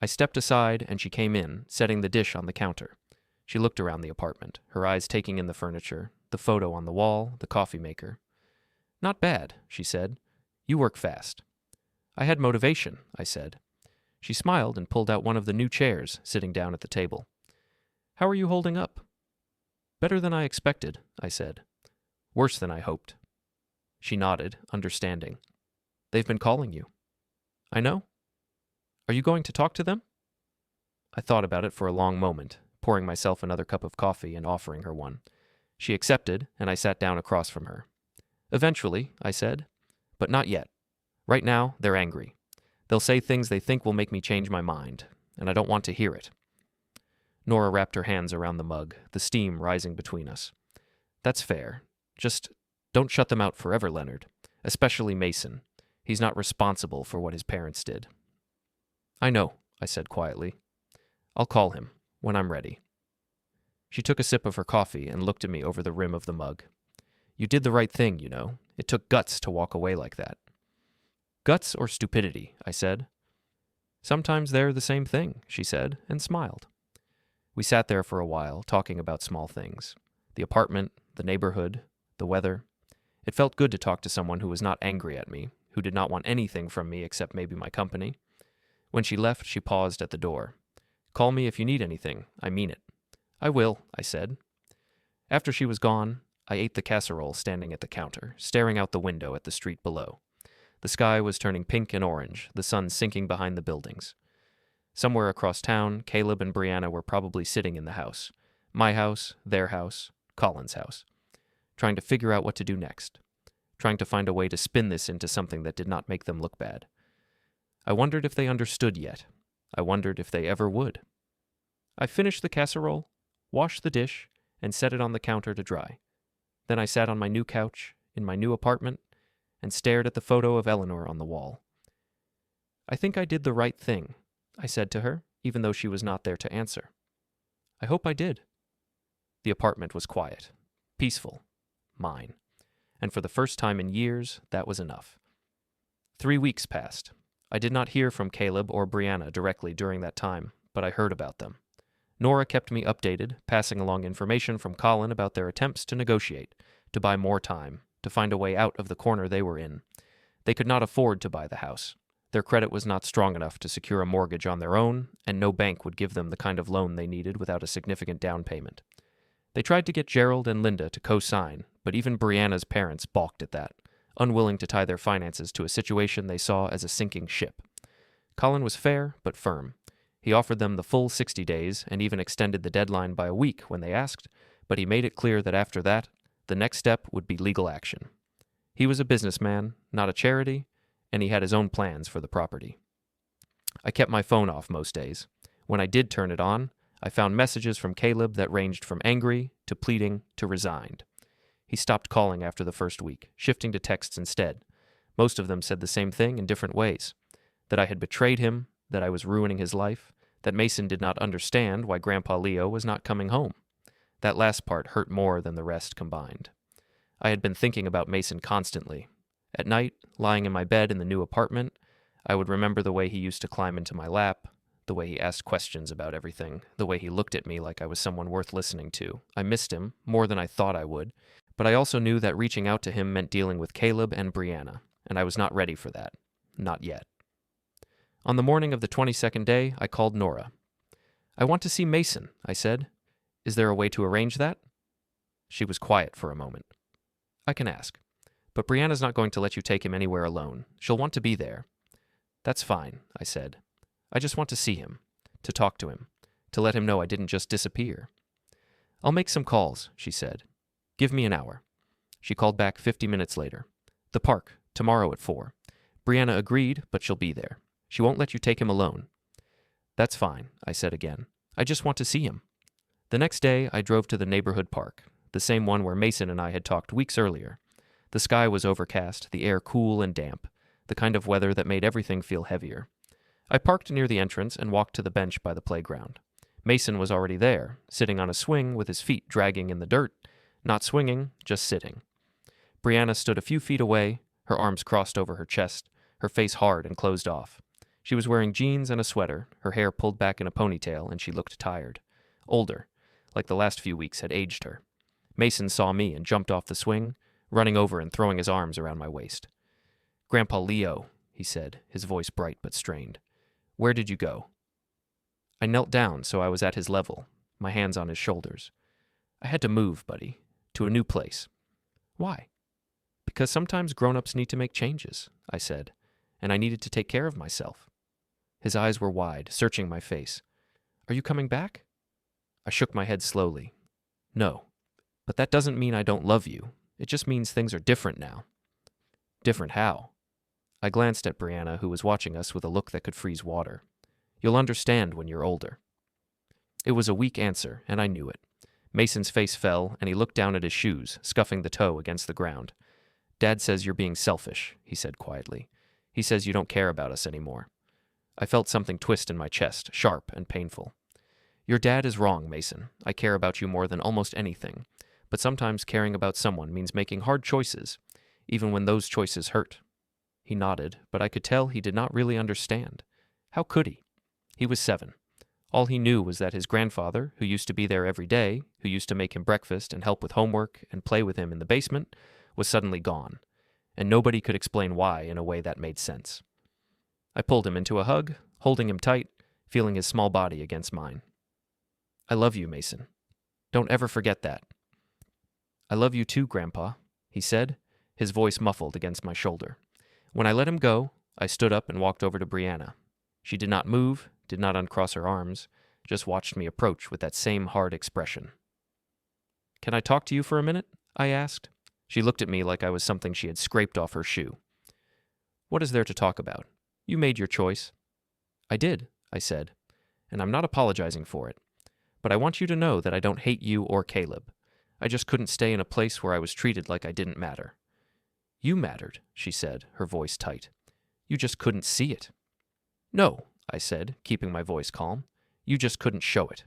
I stepped aside, and she came in, setting the dish on the counter. She looked around the apartment, her eyes taking in the furniture, the photo on the wall, the coffee maker. "Not bad," she said. "You work fast." "I had motivation," I said. She smiled and pulled out one of the new chairs, sitting down at the table. "How are you holding up?" "Better than I expected," I said. "Worse than I hoped." She nodded, understanding. "They've been calling you." "I know. Are you going to talk to them?" I thought about it for a long moment, pouring myself another cup of coffee and offering her one. She accepted, and I sat down across from her. "Eventually," I said, "but not yet. Right now, they're angry. They'll say things they think will make me change my mind, and I don't want to hear it." Nora wrapped her hands around the mug, the steam rising between us. "That's fair. Just don't shut them out forever, Leonard. Especially Mason. He's not responsible for what his parents did." "I know," I said quietly. "I'll call him when I'm ready." She took a sip of her coffee and looked at me over the rim of the mug. "You did the right thing, you know. It took guts to walk away like that." "Guts or stupidity," I said. "Sometimes they're the same thing," she said, and smiled. We sat there for a while, talking about small things. The apartment, the neighborhood, the weather. It felt good to talk to someone who was not angry at me, who did not want anything from me except maybe my company. When she left, she paused at the door. "Call me if you need anything. I mean it." "I will," I said. After she was gone, I ate the casserole standing at the counter, staring out the window at the street below. The sky was turning pink and orange, the sun sinking behind the buildings. Somewhere across town, Caleb and Brianna were probably sitting in the house. My house, their house, Colin's house. Trying to figure out what to do next. Trying to find a way to spin this into something that did not make them look bad. I wondered if they understood yet. I wondered if they ever would. I finished the casserole, washed the dish, and set it on the counter to dry. Then I sat on my new couch, in my new apartment, and stared at the photo of Eleanor on the wall. "I think I did the right thing," I said to her, even though she was not there to answer. "I hope I did." The apartment was quiet, peaceful, mine, and for the first time in years, that was enough. 3 weeks passed. I did not hear from Caleb or Brianna directly during that time, but I heard about them. Nora kept me updated, passing along information from Colin about their attempts to negotiate, to buy more time, to find a way out of the corner they were in. They could not afford to buy the house. Their credit was not strong enough to secure a mortgage on their own, and no bank would give them the kind of loan they needed without a significant down payment. They tried to get Gerald and Linda to co-sign, but even Brianna's parents balked at that, unwilling to tie their finances to a situation they saw as a sinking ship. Colin was fair, but firm. He offered them the full 60 days and even extended the deadline by a week when they asked, but he made it clear that after that, the next step would be legal action. He was a businessman, not a charity, and he had his own plans for the property. I kept my phone off most days. When I did turn it on, I found messages from Caleb that ranged from angry to pleading to resigned. He stopped calling after the first week, shifting to texts instead. Most of them said the same thing in different ways. That I had betrayed him, that I was ruining his life, that Mason did not understand why Grandpa Leo was not coming home. That last part hurt more than the rest combined. I had been thinking about Mason constantly. At night, lying in my bed in the new apartment, I would remember the way he used to climb into my lap, the way he asked questions about everything, the way he looked at me like I was someone worth listening to. I missed him, more than I thought I would, but I also knew that reaching out to him meant dealing with Caleb and Brianna, and I was not ready for that. Not yet. On the morning of the 22nd day, I called Nora. "I want to see Mason," I said. "Is there a way to arrange that?" She was quiet for a moment. "I can ask. But Brianna's not going to let you take him anywhere alone. She'll want to be there." "That's fine," I said. "I just want to see him, to talk to him, to let him know I didn't just disappear." "I'll make some calls," she said. "Give me an hour." She called back 50 minutes later. "The park, tomorrow at 4. Brianna agreed, but she'll be there. She won't let you take him alone." "That's fine," I said again. "I just want to see him." The next day, I drove to the neighborhood park, the same one where Mason and I had talked weeks earlier. The sky was overcast, the air cool and damp, the kind of weather that made everything feel heavier. I parked near the entrance and walked to the bench by the playground. Mason was already there, sitting on a swing with his feet dragging in the dirt, not swinging, just sitting. Brianna stood a few feet away, her arms crossed over her chest, her face hard and closed off. She was wearing jeans and a sweater, her hair pulled back in a ponytail, and she looked tired. Older, like the last few weeks had aged her. Mason saw me and jumped off the swing, running over and throwing his arms around my waist. "Grandpa Leo," he said, his voice bright but strained. "Where did you go?" I knelt down so I was at his level, my hands on his shoulders. "I had to move, buddy, to a new place." "Why?" "Because sometimes grown-ups need to make changes," I said, "and I needed to take care of myself." His eyes were wide, searching my face. "Are you coming back?" I shook my head slowly. "No, but that doesn't mean I don't love you. It just means things are different now." "Different how?" I glanced at Brianna, who was watching us with a look that could freeze water. "You'll understand when you're older." It was a weak answer, and I knew it. Mason's face fell, and he looked down at his shoes, scuffing the toe against the ground. "Dad says you're being selfish," he said quietly. "He says you don't care about us anymore." I felt something twist in my chest, sharp and painful. "Your dad is wrong, Mason. I care about you more than almost anything. But sometimes caring about someone means making hard choices, even when those choices hurt." He nodded, but I could tell he did not really understand. How could he? He was 7. All he knew was that his grandfather, who used to be there every day, who used to make him breakfast and help with homework and play with him in the basement, was suddenly gone, and nobody could explain why in a way that made sense. I pulled him into a hug, holding him tight, feeling his small body against mine. "I love you, Mason. Don't ever forget that." "I love you too, Grandpa," he said, his voice muffled against my shoulder. When I let him go, I stood up and walked over to Brianna. She did not move, did not uncross her arms, just watched me approach with that same hard expression. "Can I talk to you for a minute?" I asked. She looked at me like I was something she had scraped off her shoe. "What is there to talk about? You made your choice." "I did," I said, "and I'm not apologizing for it. But I want you to know that I don't hate you or Caleb. I just couldn't stay in a place where I was treated like I didn't matter." "You mattered," she said, her voice tight. "You just couldn't see it." "No," I said, keeping my voice calm. "You just couldn't show it.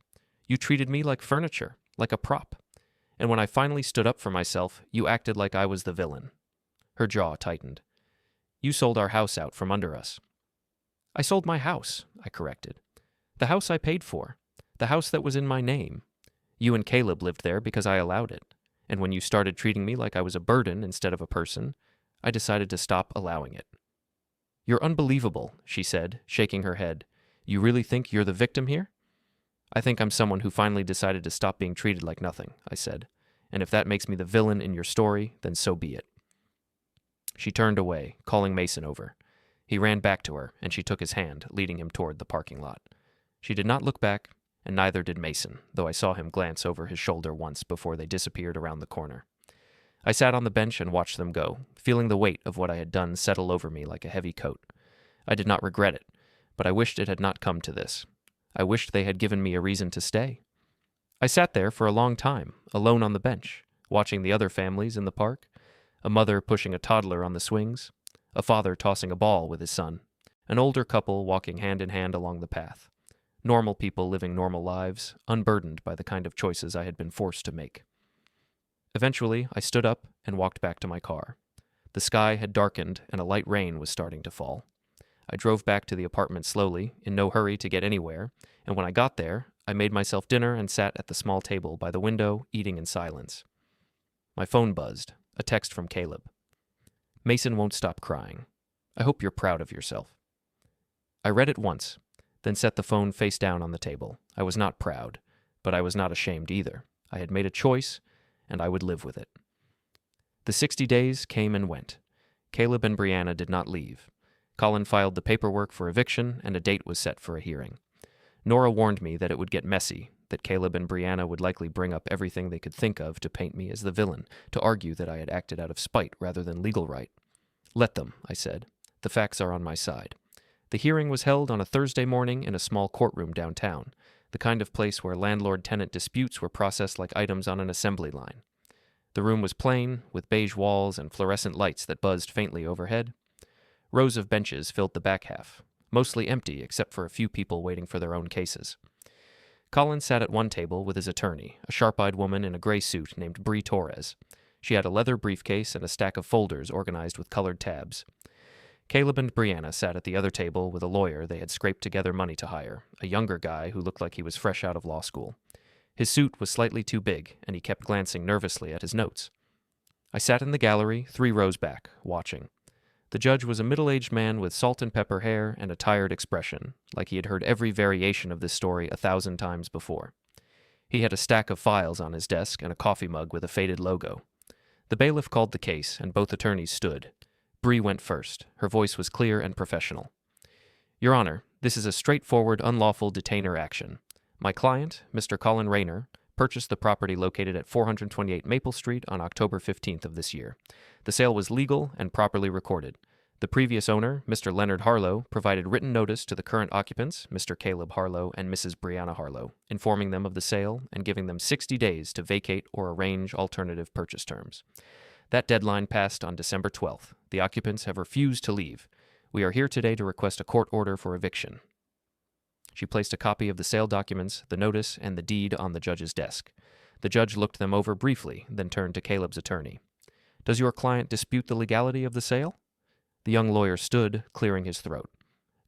You treated me like furniture, like a prop. And when I finally stood up for myself, you acted like I was the villain." Her jaw tightened. "You sold our house out from under us." "I sold my house," I corrected. "The house I paid for. The house that was in my name. You and Caleb lived there because I allowed it. And when you started treating me like I was a burden instead of a person, I decided to stop allowing it." "You're unbelievable," she said, shaking her head. "You really think you're the victim here?" "I think I'm someone who finally decided to stop being treated like nothing," I said. "And if that makes me the villain in your story, then so be it." She turned away, calling Mason over. He ran back to her, and she took his hand, leading him toward the parking lot. She did not look back, and neither did Mason, though I saw him glance over his shoulder once before they disappeared around the corner. I sat on the bench and watched them go, feeling the weight of what I had done settle over me like a heavy coat. I did not regret it, but I wished it had not come to this. I wished they had given me a reason to stay. I sat there for a long time, alone on the bench, watching the other families in the park, a mother pushing a toddler on the swings, a father tossing a ball with his son, an older couple walking hand in hand along the path. Normal people living normal lives, unburdened by the kind of choices I had been forced to make. Eventually, I stood up and walked back to my car. The sky had darkened and a light rain was starting to fall. I drove back to the apartment slowly, in no hurry to get anywhere, and when I got there, I made myself dinner and sat at the small table by the window, eating in silence. My phone buzzed, a text from Caleb. Mason won't stop crying. I hope you're proud of yourself. I read it once, then set the phone face down on the table. I was not proud, but I was not ashamed either. I had made a choice, and I would live with it. The 60 days came and went. Caleb and Brianna did not leave. Colin filed the paperwork for eviction, and a date was set for a hearing. Nora warned me that it would get messy, that Caleb and Brianna would likely bring up everything they could think of to paint me as the villain, to argue that I had acted out of spite rather than legal right. Let them, I said. The facts are on my side. The hearing was held on a Thursday morning in a small courtroom downtown, the kind of place where landlord-tenant disputes were processed like items on an assembly line. The room was plain, with beige walls and fluorescent lights that buzzed faintly overhead. Rows of benches filled the back half, mostly empty except for a few people waiting for their own cases. Colin sat at one table with his attorney, a sharp-eyed woman in a gray suit named Bree Torres. She had a leather briefcase and a stack of folders organized with colored tabs. Caleb and Brianna sat at the other table with a lawyer they had scraped together money to hire, a younger guy who looked like he was fresh out of law school. His suit was slightly too big, and he kept glancing nervously at his notes. I sat in the gallery, 3 rows back, watching. The judge was a middle-aged man with salt and pepper hair and a tired expression, like he had heard every variation of this story 1,000 times before. He had a stack of files on his desk and a coffee mug with a faded logo. The bailiff called the case, and both attorneys stood. Bree went first. Her voice was clear and professional. Your Honor, this is a straightforward, unlawful detainer action. My client, Mr. Colin Rayner, purchased the property located at 428 Maple Street on October 15th of this year. The sale was legal and properly recorded. The previous owner, Mr. Leonard Harlow, provided written notice to the current occupants, Mr. Caleb Harlow and Mrs. Brianna Harlow, informing them of the sale and giving them 60 days to vacate or arrange alternative purchase terms. That deadline passed on December 12th. The occupants have refused to leave. We are here today to request a court order for eviction. She placed a copy of the sale documents, the notice, and the deed on the judge's desk. The judge looked them over briefly, then turned to Caleb's attorney. Does your client dispute the legality of the sale? The young lawyer stood, clearing his throat.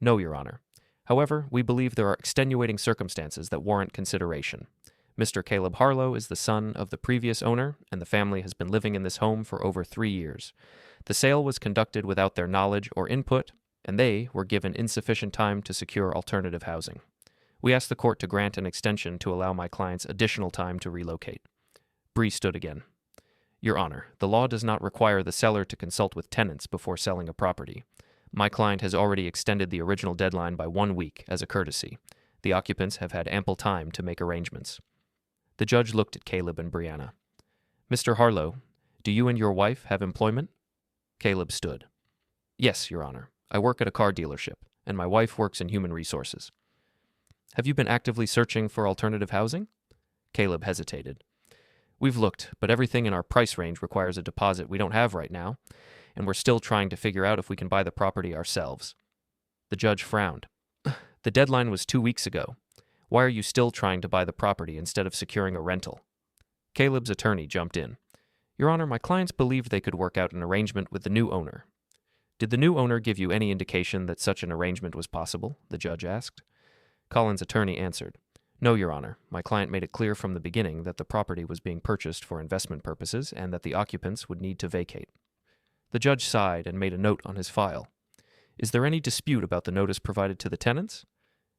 No, Your Honor. However, we believe there are extenuating circumstances that warrant consideration. Mr. Caleb Harlow is the son of the previous owner, and the family has been living in this home for over 3 years. The sale was conducted without their knowledge or input, and they were given insufficient time to secure alternative housing. We ask the court to grant an extension to allow my clients additional time to relocate. Bree stood again. Your Honor, the law does not require the seller to consult with tenants before selling a property. My client has already extended the original deadline by 1 week as a courtesy. The occupants have had ample time to make arrangements. The judge looked at Caleb and Brianna. Mr. Harlow, do you and your wife have employment? Caleb stood. Yes, Your Honor. I work at a car dealership, and my wife works in human resources. Have you been actively searching for alternative housing? Caleb hesitated. We've looked, but everything in our price range requires a deposit we don't have right now, and we're still trying to figure out if we can buy the property ourselves. The judge frowned. The deadline was 2 weeks ago. Why are you still trying to buy the property instead of securing a rental? Caleb's attorney jumped in. Your Honor, my clients believed they could work out an arrangement with the new owner. Did the new owner give you any indication that such an arrangement was possible? The judge asked. Colin's attorney answered. No, Your Honor. My client made it clear from the beginning that the property was being purchased for investment purposes and that the occupants would need to vacate. The judge sighed and made a note on his file. Is there any dispute about the notice provided to the tenants?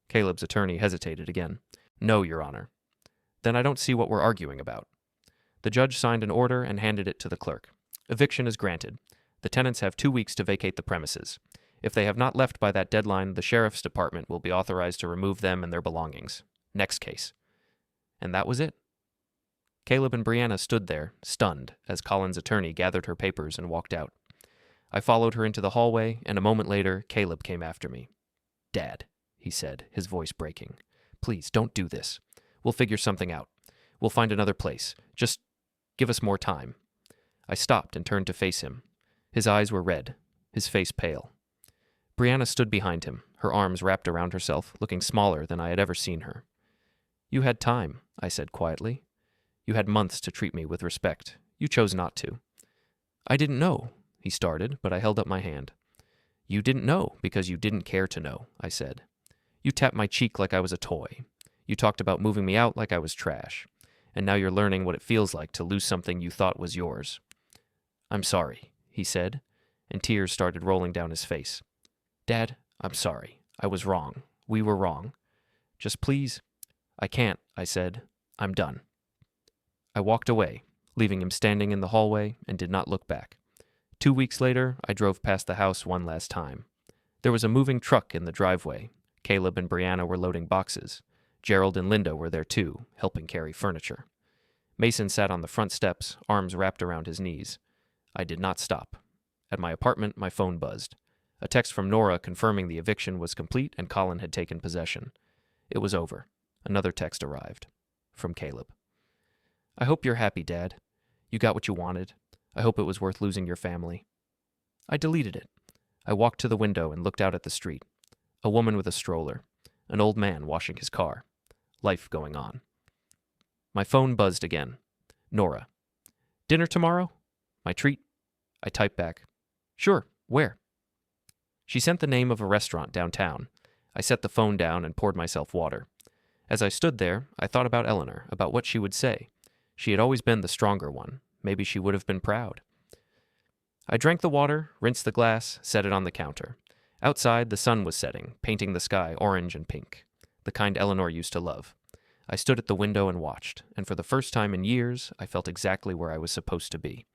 Caleb's attorney hesitated again. No, Your Honor. Then I don't see what we're arguing about. The judge signed an order and handed it to the clerk. Eviction is granted. The tenants have 2 weeks to vacate the premises. If they have not left by that deadline, the sheriff's department will be authorized to remove them and their belongings. Next case. And that was it. Caleb and Brianna stood there, stunned, as Colin's attorney gathered her papers and walked out. I followed her into the hallway, and a moment later, Caleb came after me. "Dad," he said, his voice breaking. "Please, don't do this. We'll figure something out. We'll find another place. Just give us more time." I stopped and turned to face him. His eyes were red, his face pale. Brianna stood behind him, her arms wrapped around herself, looking smaller than I had ever seen her. "You had time," I said quietly. "You had months to treat me with respect. You chose not to." "I didn't know," he started, but I held up my hand. "You didn't know because you didn't care to know," I said. "You tapped my cheek like I was a toy. You talked about moving me out like I was trash. And now you're learning what it feels like to lose something you thought was yours." "I'm sorry," he said, and tears started rolling down his face. "Dad, I'm sorry. I was wrong. We were wrong. Just please." "I can't," I said. "I'm done." I walked away, leaving him standing in the hallway, and did not look back. 2 weeks later, I drove past the house one last time. There was a moving truck in the driveway. Caleb and Brianna were loading boxes. Gerald and Linda were there too, helping carry furniture. Mason sat on the front steps, arms wrapped around his knees. I did not stop. At my apartment, my phone buzzed. A text from Nora confirming the eviction was complete and Colin had taken possession. It was over. Another text arrived. From Caleb. "I hope you're happy, Dad. You got what you wanted. I hope it was worth losing your family." I deleted it. I walked to the window and looked out at the street. A woman with a stroller. An old man washing his car. Life going on. My phone buzzed again. Nora. "Dinner tomorrow? My treat?" I typed back. "Sure. Where?" She sent the name of a restaurant downtown. I set the phone down and poured myself water. As I stood there, I thought about Eleanor, about what she would say. She had always been the stronger one. Maybe she would have been proud. I drank the water, rinsed the glass, set it on the counter. Outside, the sun was setting, painting the sky orange and pink, the kind Eleanor used to love. I stood at the window and watched, and for the first time in years, I felt exactly where I was supposed to be.